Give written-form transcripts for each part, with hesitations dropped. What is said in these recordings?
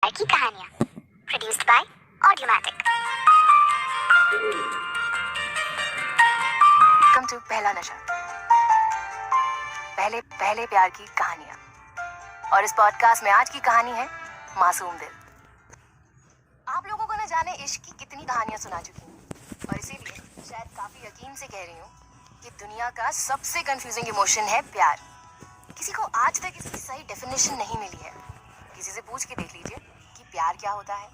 की कहानियां produced by ऑडियोमैटिक। Welcome to पहला नशा, पहले पहले प्यार की कहानियां। और इस पॉडकास्ट में आज की कहानी है मासूम दिल। आप लोगों को न जाने इश्क की कितनी कहानियां सुना चुकी हूँ, और इसीलिए शायद काफी यकीन से कह रही हूँ कि दुनिया का सबसे कंफ्यूजिंग इमोशन है प्यार। किसी को आज तक इसकी सही डेफिनेशन नहीं मिली है। किसी से पूछ के देख लीजिए कि प्यार क्या होता है,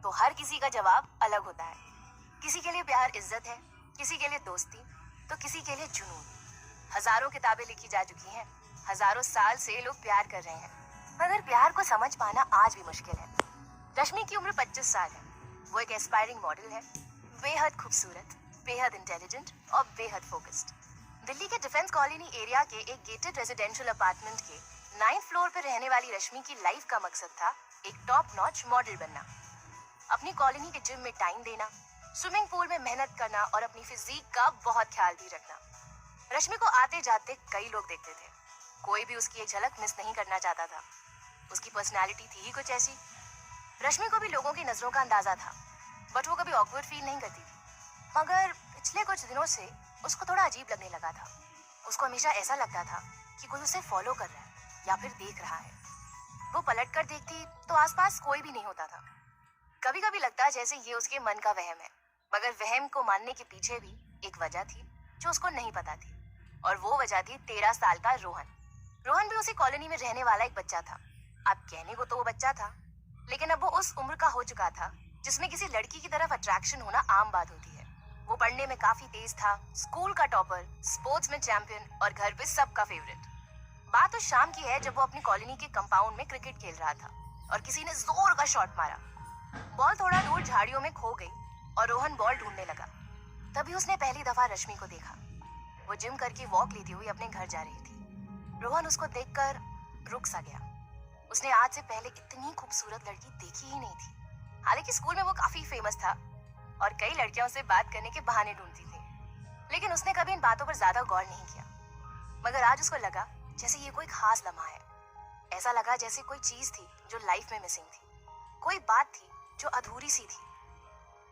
तो हर किसी का जवाब अलग होता है। किसी के लिए प्यार इज्जत है, किसी के लिए दोस्ती, तो किसी के लिए जुनून। हजारों किताबें लिखी जा चुकी हैं, हजारों साल से लोग प्यार कर रहे हैं, मगर प्यार को समझ पाना आज भी मुश्किल है। रश्मि की उम्र 25 साल है। वो एक एस्पायरिंग मॉडल है, बेहद खूबसूरत, बेहद इंटेलिजेंट और बेहद फोकस्ड। दिल्ली के डिफेंस कॉलोनी एरिया के एक गेटेड रेजिडेंशियल अपार्टमेंट के 9th फ्लोर पर रहने वाली रश्मि की लाइफ का मकसद था एक टॉप नॉच मॉडल बनना, अपनी कॉलोनी के जिम में टाइम देना, स्विमिंग पूल में मेहनत करना और अपनी फिजिक का बहुत ख्याल भी रखना। रश्मि को आते जाते कई लोग देखते थे, कोई भी उसकी एक झलक मिस नहीं करना चाहता था। उसकी पर्सनालिटी थी ही कुछ ऐसी। रश्मि को भी लोगों की नजरों का अंदाजा था, बट वो कभी ऑकवर्ड फील नहीं करती थी। मगर पिछले कुछ दिनों से उसको थोड़ा अजीब लगने लगा था। उसको हमेशा ऐसा लगता था कि कोई उसे फॉलो कर रहा है या फिर देख रहा है। वो पलट कर देखती तो आसपास कोई भी नहीं होता था। कभी कभी लगता जैसे ये उसके मन का वहम है, मगर वहम को मानने के पीछे भी एक वजह थी जो उसको नहीं पता थी, और वो वजह थी 13 साल का रोहन। रोहन भी उसी कॉलोनी में रहने वाला एक बच्चा था। अब कहने को तो वो बच्चा था, लेकिन अब वो उस उम्र का हो चुका था जिसमें किसी लड़की की तरफ अट्रैक्शन होना आम बात होती है। वो पढ़ने में काफी तेज था, स्कूल का टॉपर, स्पोर्ट्स में चैंपियन और घर पे सबका फेवरेट। बात उस शाम की है जब वो अपनी कॉलोनी के कंपाउंड में क्रिकेट खेल रहा था और किसी ने जोर का शॉट मारा। बॉल थोड़ा दूर झाड़ियों में खो गई और रोहन बॉल ढूंढने लगा। तभी उसने पहली दफा रश्मि को देखा। वो जिम करके वॉक लेती हुई अपने घर जा रही थी। रोहन उसको देखकर रुक सा गया। उसने आज से पहले इतनी खूबसूरत लड़की देखी ही नहीं थी। हालांकि स्कूल में वो काफी फेमस था और कई लड़कियां उससे बात करने के बहाने ढूंढती थी, लेकिन उसने कभी इन बातों पर ज्यादा गौर नहीं किया। मगर आज उसको लगा जैसे ये कोई खास लम्हा है। ऐसा लगा जैसे कोई चीज थी जो लाइफ में मिसिंग थी, कोई बात थी जो अधूरी सी थी।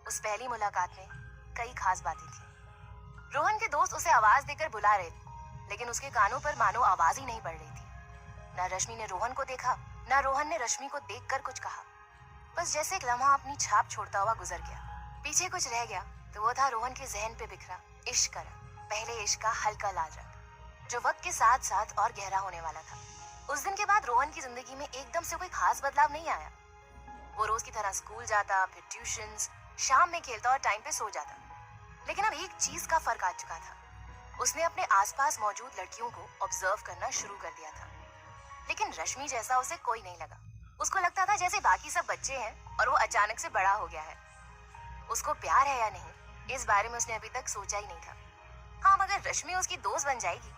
उस पहली मुलाकात में कई खास बातें थी। रोहन के दोस्त उसे आवाज देकर बुला रहे थे, लेकिन उसके कानों पर मानो आवाज ही नहीं पड़ रही थी। ना रश्मि ने रोहन को देखा, ना रोहन ने रश्मि को देखकर कुछ कहा। बस जैसे एक लम्हा अपनी छाप छोड़ता हुआ गुजर गया। पीछे कुछ रह गया तो वो था रोहन के जहन पे बिखरा इश्क का रंग, पहले इश्क का हल्का लाल रंग, जो वक्त के साथ साथ और गहरा होने वाला था। उस दिन के बाद रोहन की जिंदगी में एकदम से कोई खास बदलाव नहीं आया। वो रोज की तरह स्कूल जाता, फिर ट्यूशंस, शाम में खेलता और टाइम पे सो जाता। लेकिन अब एक चीज का फर्क आ चुका था। उसने अपने आसपास मौजूद लड़कियों को ऑब्जर्व करना शुरू कर दिया था, लेकिन रश्मि जैसा उसे कोई नहीं लगा। उसको लगता था जैसे बाकी सब बच्चे हैं और वो अचानक से बड़ा हो गया है। उसको प्यार है या नहीं, इस बारे में उसने अभी तक सोचा ही नहीं था। हाँ, मगर रश्मि उसकी दोस्त बन जाएगी,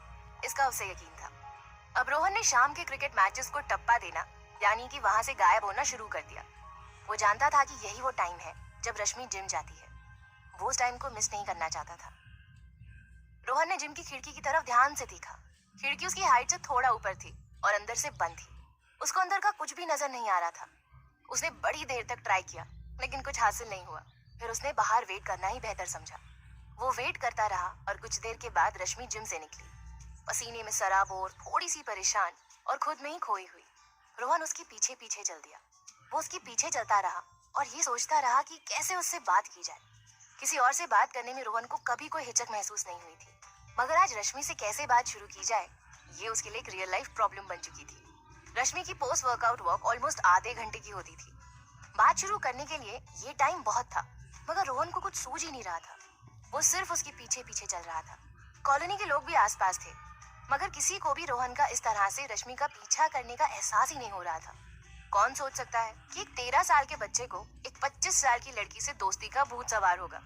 इसका उसे यकीन था। अब रोहन ने शाम के क्रिकेट मैचेस को टप्पा देना, यानी कि वहां से गायब होना शुरू कर दिया। वो जानता था कि यही वो टाइम है जब रश्मि जिम जाती है। वो उस टाइम को मिस नहीं करना चाहता था। रोहन ने जिम की खिड़की की तरफ ध्यान से देखा। खिड़की उसकी हाइट से थोड़ा ऊपर थी और अंदर से बंद थी। उसको अंदर का कुछ भी नजर नहीं आ रहा था। उसने बड़ी देर तक ट्राई किया, लेकिन कुछ हासिल नहीं हुआ। फिर उसने बाहर वेट करना ही बेहतर समझा। वो वेट करता रहा और कुछ देर के बाद रश्मि जिम से निकली, पसीने में सराबोर, थोड़ी सी परेशान और खुद में ही खोई हुई। रोहन उसके पीछे पीछे चल दिया। वो उसके पीछे चलता रहा और ये सोचता रहा कि कैसे उससे बात की जाए। किसी और से बात करने में रोहन को कभी कोई हिचक महसूस नहीं हुई थी, मगर आज रश्मि से कैसे बात शुरू की जाए, ये उसके लिए एक रियल लाइफ प्रॉब्लम बन चुकी थी। रश्मि की पोस्ट वर्कआउट वॉक ऑलमोस्ट आधे घंटे की होती थी। बात शुरू करने के लिए ये टाइम बहुत था, मगर रोहन को कुछ सूझ ही नहीं रहा था। वो सिर्फ उसके पीछे पीछे चल रहा था। कॉलोनी के लोग भी आसपास थे, मगर किसी को भी रोहन का इस तरह से रश्मि का पीछा करने का एहसास ही नहीं हो रहा था। कौन सोच सकता है कि एक 13 साल के बच्चे को एक 25 साल की लड़की से दोस्ती का भूत सवार होगा।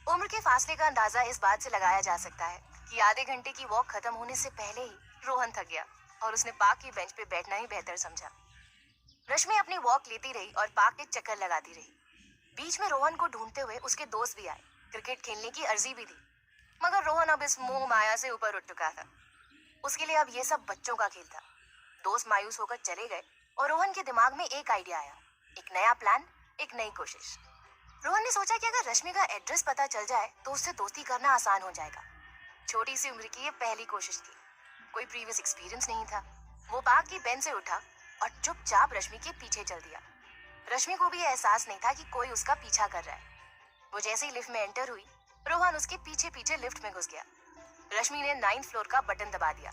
उम्र के फासले का अंदाजा इस बात से लगाया जा सकता है कि आधे घंटे की वॉक खत्म होने से पहले ही रोहन थक गया और उसने पार्क की बेंच पे बैठना ही बेहतर समझा। रश्मि अपनी वॉक लेती रही और पार्क के चक्कर लगाती रही। बीच में रोहन को ढूंढते हुए उसके दोस्त भी आए। क्रिकेट खेलने की अर्जी भी दी, मगर रोहन अब इस मोह माया से ऊपर उठ चुका था। उसके लिए अब ये सब बच्चों का खेल था। दोस्त मायूस होकर चले गए और रोहन के दिमाग में एक आइडिया आया। एक नया प्लान, एक नई कोशिश। रोहन ने सोचा कि अगर रश्मि का एड्रेस पता चल जाए तो उससे दोस्ती करना आसान हो जाएगा। छोटी सी उम्र की ये पहली कोशिश थी, कोई प्रीवियस एक्सपीरियंस नहीं था। वो बाग की बेंच से उठा और चुपचाप रश्मि के पीछे चल दिया। रश्मि को भी एहसास नहीं था कि कोई उसका पीछा कर रहा है। वो जैसे ही लिफ्ट में एंटर हुई, रोहन उसके पीछे पीछे लिफ्ट में घुस गया। रश्मि ने 9th फ्लोर का बटन दबा दिया।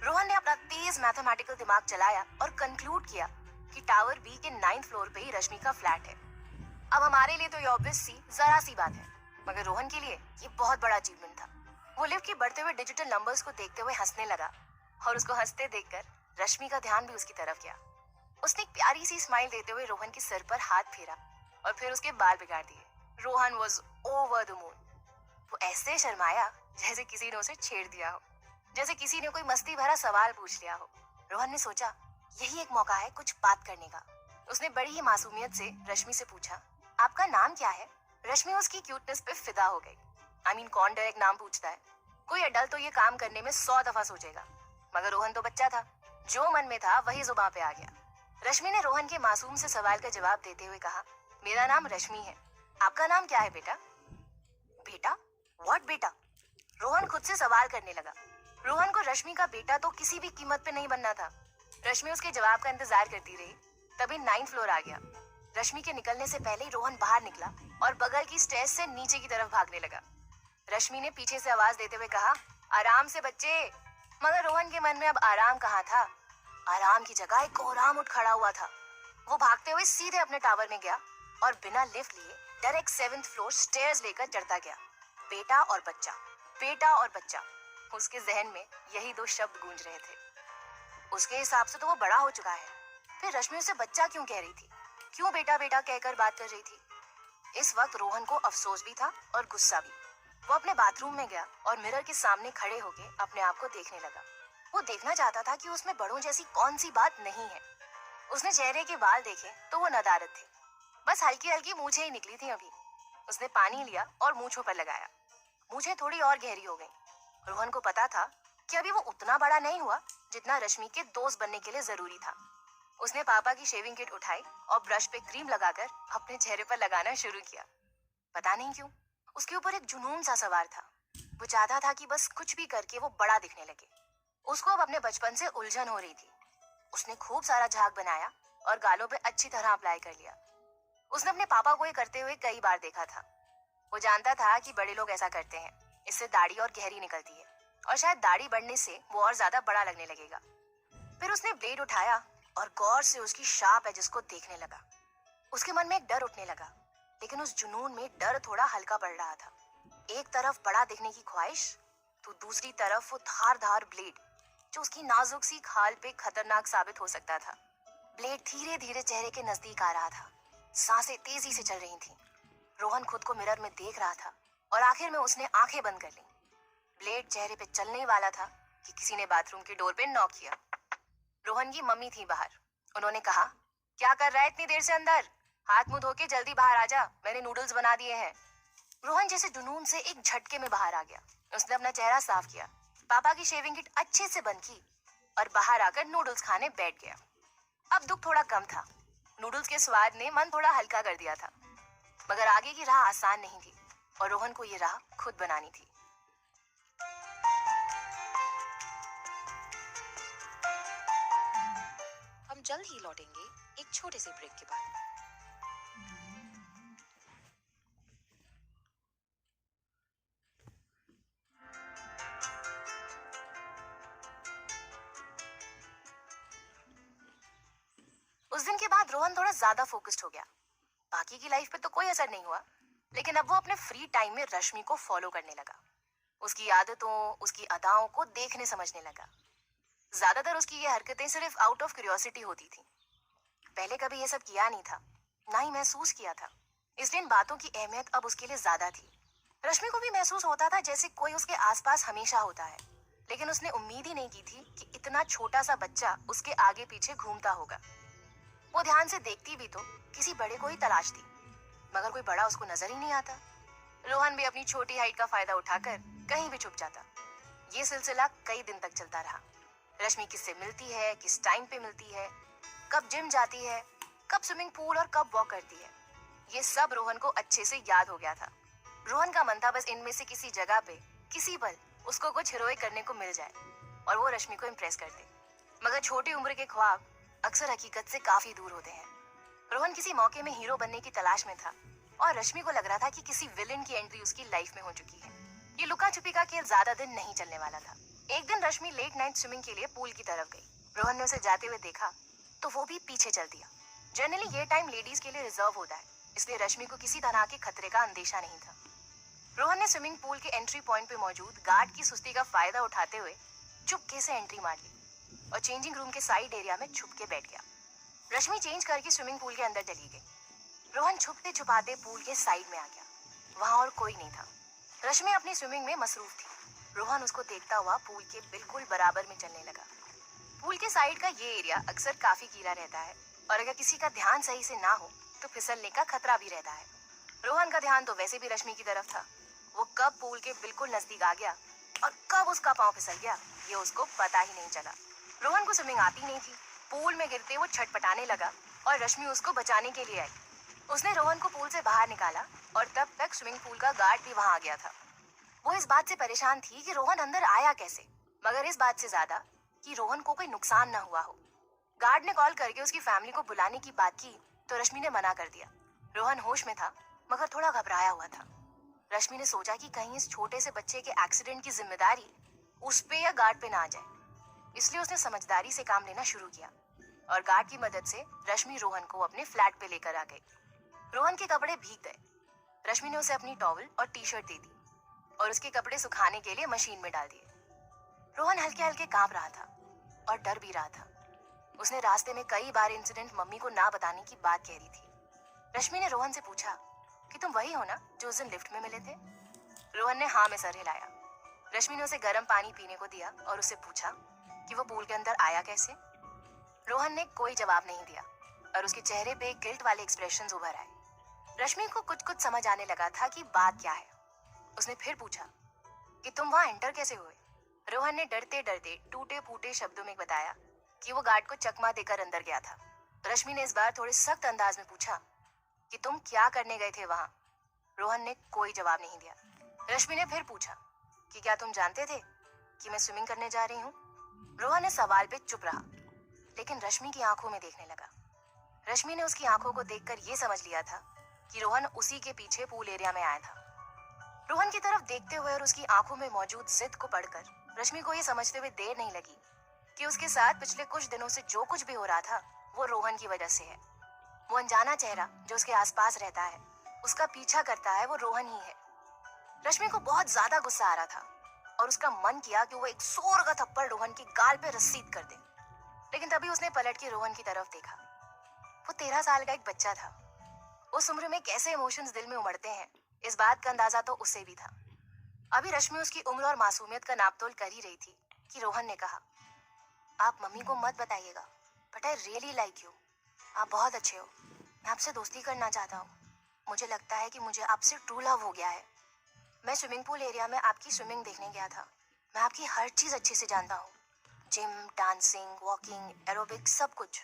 रोहन ने अपना तेज मैथमेटिकल दिमाग चलाया और कंक्लूड किया कि टावर बी के 9th फ्लोर पे ही रश्मि का फ्लैट है। अब हमारे लिए तो ये ऑब्वियस सी जरा सी बात है, मगर रोहन के लिए ये बहुत बड़ा अचीवमेंट था। वो लिफ्ट के बढ़ते हुए डिजिटल नंबर्स को देखते हुए हंसने लगा और उसको हंसते देखकर रश्मि का ध्यान भी उसकी तरफ गया। उसने एक प्यारी सी स्माइल देते हुए रोहन के सर पर हाथ फेरा और फिर उसके बाल बिगाड़ दिए। Rohan was over the moon. वो ऐसे शर्माया जैसे किसी ने उसे छेड़ दिया हो, जैसे किसी ने कोई मस्ती भरा सवाल पूछ लिया हो। रोहन ने सोचा यही एक मौका है कुछ बात करने का। उसने बड़ी ही मासूमियत से रश्मि से पूछा, आपका नाम क्या है? रश्मि उसकी क्यूटनेस पे फिदा हो गई। कौन डायरेक्ट नाम पूछता है? कोई अडल्ट तो ये काम करने में 100 दफा सोचेगा, मगर रोहन तो बच्चा था, जो मन में था वही जुबान पे आ गया। रश्मि ने रोहन के मासूम से सवाल का जवाब देते हुए कहा, मेरा नाम रश्मि है, आपका नाम क्या है बेटा? बेटा? व्हाट बेटा? रोहन खुद से सवाल करने लगा। रोहन को रश्मि का बेटा तो किसी भी कीमत पे नहीं बनना था। रश्मि उसके जवाब का इंतजार करती रही। तभी 9th फ्लोर आ गया। रश्मि के निकलने से पहले ही रोहन बाहर निकला और बगल की स्टेज से नीचे की तरफ भागने लगा। रश्मि ने पीछे से आवाज देते हुए कहा, आराम से बच्चे। मगर रोहन के मन में अब आराम कहाँ था। आराम की जगह एक कोहराम उठ खड़ा हुआ था। वो भागते हुए सीधे अपने टावर में गया और बिना लिफ्ट लिए डायरेक्ट 7th फ्लोर स्टेयर्स लेकर चढ़ता गया। बेटा और बच्चा, बेटा और बच्चा, उसके जहन में यही 2 शब्द गूंज रहे थे। उसके हिसाब से तो वो बड़ा हो चुका है, फिर रश्मि उसे बच्चा क्यों कह रही थी? क्यों बेटा बेटा कहकर बात कर रही थी? इस वक्त रोहन को अफसोस भी था और गुस्सा भी। वो अपने बाथरूम में गया और मिरर के सामने खड़े होके अपने आप को देखने लगा। वो देखना चाहता था कि उसमें बड़ों जैसी कौन सी बात नहीं है। उसने चेहरे के बाल देखे तो वो नदारत थे, बस हल्की हल्की मूछें ही निकली थी अभी। उसने पानी लिया और मूछों पर लगाया। मूछें थोड़ी और गहरी हो गई। रोहन को पता था कि अभी वो उतना बड़ा नहीं हुआ जितना रश्मि के दोस्त बनने के लिए जरूरी था। उसने पापा की शेविंग किट उठाई और ब्रश पे क्रीम लगाकर अपने चेहरे पर लगाना शुरू किया। पता नहीं क्यों उसके ऊपर एक जुनून सा सवार था। वो चाहता था कि बस कुछ भी करके वो बड़ा दिखने लगे। उसको अब अपने बचपन से उलझन हो रही थी। उसने खूब सारा झाग बनाया और गालों पे अच्छी तरह अप्लाई कर लिया। उसने अपने पापा को ये करते हुए कई बार देखा था। वो जानता था कि बड़े लोग ऐसा करते हैं, इससे दाढ़ी और गहरी निकलती है और शायद दाढ़ी बढ़ने से वो और ज्यादा बड़ा लगने लगेगा। फिर उसने ब्लेड उठाया और गौर से उसकी शार्प एजेस को देखने लगा। उसके मन में एक डर उठने लगा, लेकिन उस जुनून में डर थोड़ा हल्का पड़ रहा था। एक तरफ बड़ा दिखने की ख्वाहिश, तो दूसरी तरफ वो धार ब्लेड जो उसकी नाजुक सी खाल पे खतरनाक साबित हो सकता था। ब्लेड धीरे धीरे चेहरे के नजदीक आ रहा था। सांसें तेजी से चल रही थीं। रोहन खुद को मिरर में देख रहा था और आखिर में उसने आंखें बंद कर ली। ब्लेड चेहरे पे चलने ही वाला था कि किसी ने बाथरूम के डोर पे नॉक किया। रोहन की मम्मी थी बाहर। उन्होंने कहा, क्या कर रहा है इतनी देर से अंदर? हाथ मुंह धो के जल्दी बाहर आ जा, मैंने नूडल्स बना दिए हैं। रोहन जैसे जुनून से एक झटके में बाहर आ गया। उसने अपना चेहरा साफ किया, पापा की शेविंग किट अच्छे से बंद की और बाहर आकर नूडल्स खाने बैठ गया। अब दुख थोड़ा कम था। नूडल्स के स्वाद ने मन थोड़ा हल्का कर दिया था, मगर आगे की राह आसान नहीं थी और रोहन को ये राह खुद बनानी थी। हम जल्द ही लौटेंगे एक छोटे से ब्रेक के बाद। उस दिन के बाद रोहन थोड़ा ज्यादा फोकस्ड हो गया। बाकी की लाइफ पे तो कोई असर नहीं हुआ, लेकिन अब वो अपने फ्री टाइम में रश्मि को फॉलो करने लगा। उसकी आदतों, उसकी अदाओं को देखने समझने लगा। ज्यादातर उसकी ये हरकतें सिर्फ आउट ऑफ क्यूरियोसिटी होती थी। पहले कभी ये सब किया नहीं था, ना ही महसूस किया था, इसलिए इन बातों की अहमियत अब उसके लिए ज्यादा थी। रश्मि को भी महसूस होता था जैसे कोई उसके आसपास हमेशा होता है, लेकिन उसने उम्मीद ही नहीं की थी कि इतना छोटा सा बच्चा उसके आगे पीछे घूमता होगा। वो ध्यान से देखती भी तो किसी बड़े को ही तलाशती, मगर कोई बड़ा उसको नजर ही नहीं आता। रोहन भी अपनी छोटी हाइट का फायदा उठाकर कहीं भी छुप जाता। ये सिलसिला कई दिन तक चलता रहा। रश्मि किससे मिलती है, किस टाइम पे मिलती है, कब जिम जाती है, कब स्विमिंग पूल और कब वॉक करती है। ये सब रोहन को अच्छे से याद हो गया था। रोहन का मन था बस इनमें से किसी जगह पे किसी पल उसको कुछ हीरोइक करने को मिल जाए और वो रश्मि को इम्प्रेस कर दे। मगर छोटी उम्र के ख्वाब अक्सर हकीकत से काफी दूर होते हैं। रोहन किसी मौके में हीरो बनने की तलाश में था और रश्मि को लग रहा था कि किसी विलेन की एंट्री उसकी लाइफ में हो चुकी है। ये लुका छुपी का खेल ज्यादा दिन नहीं चलने वाला था। एक दिन रश्मि लेट नाइट स्विमिंग के लिए पूल की तरफ गई। रोहन ने उसे जाते हुए देखा तो वो भी पीछे चल दिया। जनरली ये टाइम लेडीज के लिए रिजर्व होता है, इसलिए रश्मि को किसी तरह के खतरे का अंदेशा नहीं था। रोहन ने स्विमिंग पूल के एंट्री पॉइंट पे मौजूद गार्ड की सुस्ती का फायदा उठाते हुए चुपके से एंट्री मार ली और चेंजिंग रूम के साइड एरिया में छुप के बैठ गया। रश्मि चेंज करके स्विमिंग पूल के अंदर चली गई। रोहन छुपते छुपाते पूल के साइड में आ गया। वहां और कोई नहीं था। रश्मि अपनी स्विमिंग में मसरूफ थी। रोहन उसको देखता हुआ पूल के बिल्कुल बराबर में चलने लगा। पूल के साइड का ये एरिया अक्सर काफी गीला रहता है और अगर किसी का ध्यान सही से ना हो तो फिसलने का खतरा भी रहता है। रोहन का ध्यान तो वैसे भी रश्मि की तरफ था। वो कब पूल के बिल्कुल नजदीक आ गया और कब उसका पांव फिसल गया ये उसको पता ही नहीं चला। रोहन को स्विमिंग आती नहीं थी। पूल में गिरते वो छटपटाने लगा और रश्मि उसको बचाने के लिए आई। उसने रोहन को पूल से बाहर निकाला और तब तक स्विमिंग पूल का गार्ड भी वहां आ गया था। वो इस बात से परेशान थी कि रोहन अंदर आया कैसे, मगर इस बात से ज्यादा कि रोहन को कोई नुकसान ना हुआ हो। गार्ड ने कॉल करके उसकी फैमिली को बुलाने की बात की तो रश्मि ने मना कर दिया। रोहन होश में था मगर थोड़ा घबराया हुआ था। रश्मि ने सोचा कि कहीं इस छोटे से बच्चे के एक्सीडेंट की जिम्मेदारी उस पे या गार्ड पे ना आ जाए, इसलिए उसने समझदारी से काम लेना शुरू किया और गार्ड की मदद से रश्मि रोहन को अपने फ्लैट पे लेकर आ गई। रोहन के कपड़े भीग गए। रश्मि ने उसे अपनी टॉवल और टी शर्ट दे दी और उसके कपड़े सुखाने के लिए मशीन में डाल दिए। रोहन हल्के हल्के कांप रहा था और डर भी रहा था। उसने रास्ते में कई बार इंसिडेंट मम्मी को ना बताने की बात कह रही थी। रश्मि ने रोहन से पूछा कि तुम वही हो ना जो उस दिन लिफ्ट में मिले थे। रोहन ने हाँ में सर हिलाया। रश्मि ने उसे गर्म पानी पीने को दिया और उससे पूछा कि वो पूल के अंदर आया कैसे। रोहन ने कोई जवाब नहीं दिया और उसके चेहरे पे गिल्ट वाले एक्सप्रेशंस उभर आए। रश्मि को कुछ कुछ समझ आने लगा था कि बात क्या है। उसने फिर पूछा कि तुम वहां एंटर कैसे हुए। रोहन ने डरते डरते टूटे फूटे शब्दों में बताया कि वो गार्ड को चकमा देकर अंदर गया था। रश्मि ने इस बार थोड़े सख्त अंदाज में पूछा कि तुम क्या करने गए थे वहां। रोहन ने कोई जवाब नहीं दिया। रश्मि ने फिर पूछा कि क्या तुम जानते थे कि मैं स्विमिंग करने जा रही हूँ। रोहन ने सवाल पे चुप रहा लेकिन रश्मि की आंखों में देखने लगा। रश्मि ने उसकी आंखों को देखकर ये समझ लिया था कि रोहन उसी के पीछे पूल एरिया में आया था। रोहन की तरफ देखते हुए और उसकी आंखों में मौजूद जिद को पढ़कर रश्मि को ये समझते हुए देर नहीं लगी कि उसके साथ पिछले कुछ दिनों से जो कुछ भी हो रहा था वो रोहन की वजह से है। वो अनजाना चेहरा जो उसके आसपास रहता है, उसका पीछा करता है, वो रोहन ही है। रश्मि को बहुत ज्यादा गुस्सा आ रहा था और उसका मन किया कि वो एक जोर का थप्पड़ रोहन की गाल पे रसीद कर दे, लेकिन तभी उसने पलट के रोहन की तरफ देखा। वो 13 साल का एक बच्चा था। उस उम्र में कैसे इमोशंस दिल में उमड़ते हैं इस बात का अंदाजा तो उसे भी था। अभी रश्मि उसकी उम्र और मासूमियत का नापतोल कर ही रही थी कि रोहन ने कहा, आप मम्मी को मत बताइएगा, but I really like you. आप बहुत अच्छे हो। मैं आपसे दोस्ती करना चाहता हूँ। मुझे लगता है कि मुझे आपसे ट्रू लव हो गया है। मैं स्विमिंग पूल एरिया में आपकी स्विमिंग देखने गया था। मैं आपकी हर चीज अच्छे से जानता हूँ, जिम, डांसिंग, वॉकिंग, एरोबिक्स, सब कुछ।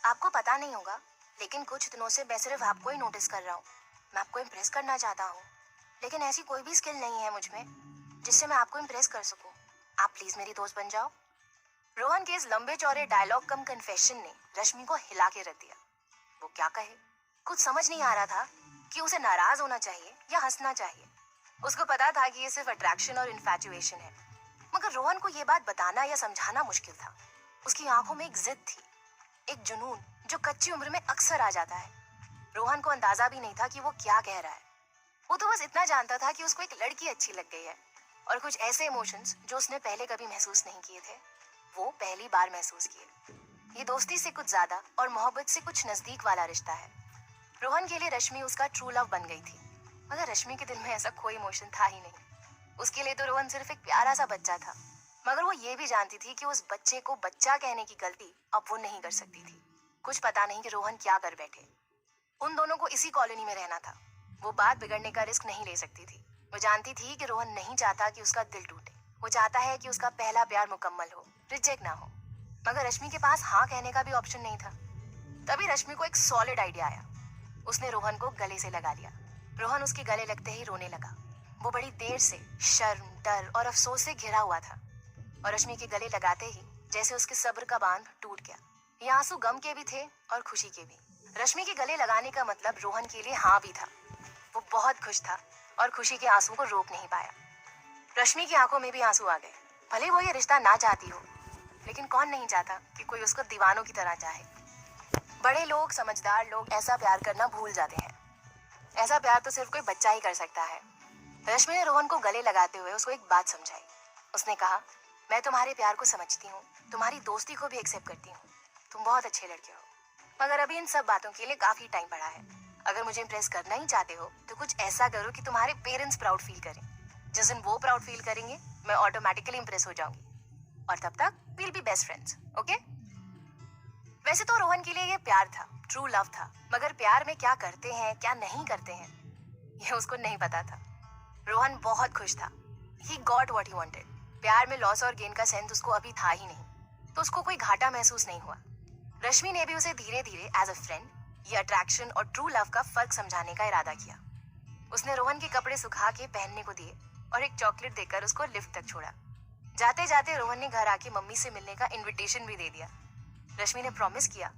आपको पता नहीं होगा लेकिन कुछ दिनों से मैं सिर्फ आपको ही नोटिस कर रहा हूँ। मैं आपको इम्प्रेस करना चाहता हूँ लेकिन ऐसी कोई भी स्किल नहीं है मुझ में जिससे मैं आपको इम्प्रेस कर सकूँ। आप प्लीज मेरी दोस्त बन जाओ। रोहन के इस लंबे चौड़े डायलॉग कम कन्फेशन ने रश्मि को हिला के रख दिया। वो क्या कहे, कुछ समझ नहीं आ रहा था कि उसे नाराज होना चाहिए या हंसना चाहिए। उसको पता था कि ये सिर्फ अट्रैक्शन और इन्फैचुएशन है, मगर रोहन को ये बात बताना या समझाना मुश्किल था। उसकी आंखों में एक जिद थी, एक जुनून जो कच्ची उम्र में अक्सर आ जाता है। रोहन को अंदाजा भी नहीं था कि वो क्या कह रहा है। वो तो बस इतना जानता था कि उसको एक लड़की अच्छी लग गई है और कुछ ऐसे इमोशंस जो उसने पहले कभी महसूस नहीं किए थे वो पहली बार महसूस किए। ये दोस्ती से कुछ ज्यादा और मोहब्बत से कुछ नजदीक वाला रिश्ता है। रोहन के लिए रश्मि उसका ट्रू लव बन गई थी, मगर रश्मि के दिल में ऐसा कोई इमोशन था ही नहीं। उसके लिए तो रोहन सिर्फ एक प्यारा सा बच्चा था, मगर वो ये भी जानती थी कि उस बच्चे को बच्चा कहने की गलती अब वो नहीं कर सकती थी। कुछ पता नहीं कि रोहन क्या कर बैठे। उन दोनों को इसी कॉलोनी में रहना था। वो बात बिगड़ने का रिस्क नहीं ले सकती थी। वो जानती थी कि रोहन नहीं चाहता कि उसका दिल टूटे। वो चाहता है कि उसका पहला प्यार मुकम्मल हो, रिजेक्ट ना हो। मगर रश्मि के पास हाँ कहने का भी ऑप्शन नहीं था। तभी रश्मि को एक सॉलिड आइडिया आया। उसने रोहन को गले से लगा लिया। रोहन उसके गले लगते ही रोने लगा। वो बड़ी देर से शर्म, डर और अफसोस से घिरा हुआ था और रश्मि के गले लगाते ही जैसे उसके सब्र का बांध टूट गया। ये आंसू गम के भी थे और खुशी के भी। रश्मि के गले लगाने का मतलब रोहन के लिए हाँ भी था। वो बहुत खुश था और खुशी के आंसू को रोक नहीं पाया। रश्मि की आंखों में भी आंसू आ गए। भले वो ये रिश्ता ना चाहती हो, लेकिन कौन नहीं चाहता कि कोई उसको दीवानों की तरह चाहे। बड़े लोग, समझदार लोग ऐसा प्यार करना भूल जाते हैं। ऐसा प्यार तो सिर्फ कोई बच्चा ही कर सकता है। रश्मि ने रोहन को गले लगाते हुए उसको एक बात समझाई। उसने कहा, मैं तुम्हारे प्यार को समझती हूँ, तुम्हारी दोस्ती को भी एक्सेप्ट करती हूँ। तुम बहुत अच्छे लड़के हो, मगर अभी इन सब बातों के लिए काफी टाइम पड़ा है। अगर मुझे इम्प्रेस करना ही चाहते हो तो कुछ ऐसा करो कि तुम्हारे पेरेंट्स प्राउड फील करें। जिस दिन वो प्राउड फील करेंगे, मैं ऑटोमेटिकली इम्प्रेस हो जाऊंगी और तब तक we'll be best friends, okay? वैसे तो रोहन के लिए ये प्यार था, ट्रू लव था, मगर प्यार में क्या करते हैं, क्या नहीं करते हैं, ये उसको नहीं पता था। रोहन बहुत खुश था। He got what he wanted. प्यार में लॉस और गेन का सेंस उसको अभी था ही नहीं, तो उसको कोई घाटा महसूस नहीं हुआ। रश्मि ने भी उसे धीरे धीरे एज अ फ्रेंड ये अट्रैक्शन और ट्रू लव का फर्क समझाने का इरादा किया। उसने रोहन के कपड़े सुखा के पहनने को दिए और एक चॉकलेट देकर उसको लिफ्ट तक छोड़ा। जाते जाते रोहन ने घर आके मम्मी से मिलने का इनविटेशन भी दे दिया। रश्मि ने प्रॉमिस किया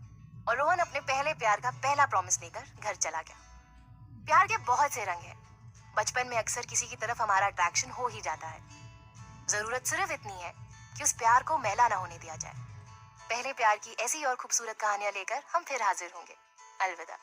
और रोहन अपने पहले प्यार का पहला प्रॉमिस लेकर घर चला गया। प्यार के बहुत से रंग हैं। बचपन में अक्सर किसी की तरफ हमारा अट्रैक्शन हो ही जाता है। जरूरत सिर्फ इतनी है कि उस प्यार को मैला ना होने दिया जाए। पहले प्यार की ऐसी और खूबसूरत कहानियां लेकर हम फिर हाजिर होंगे। अलविदा।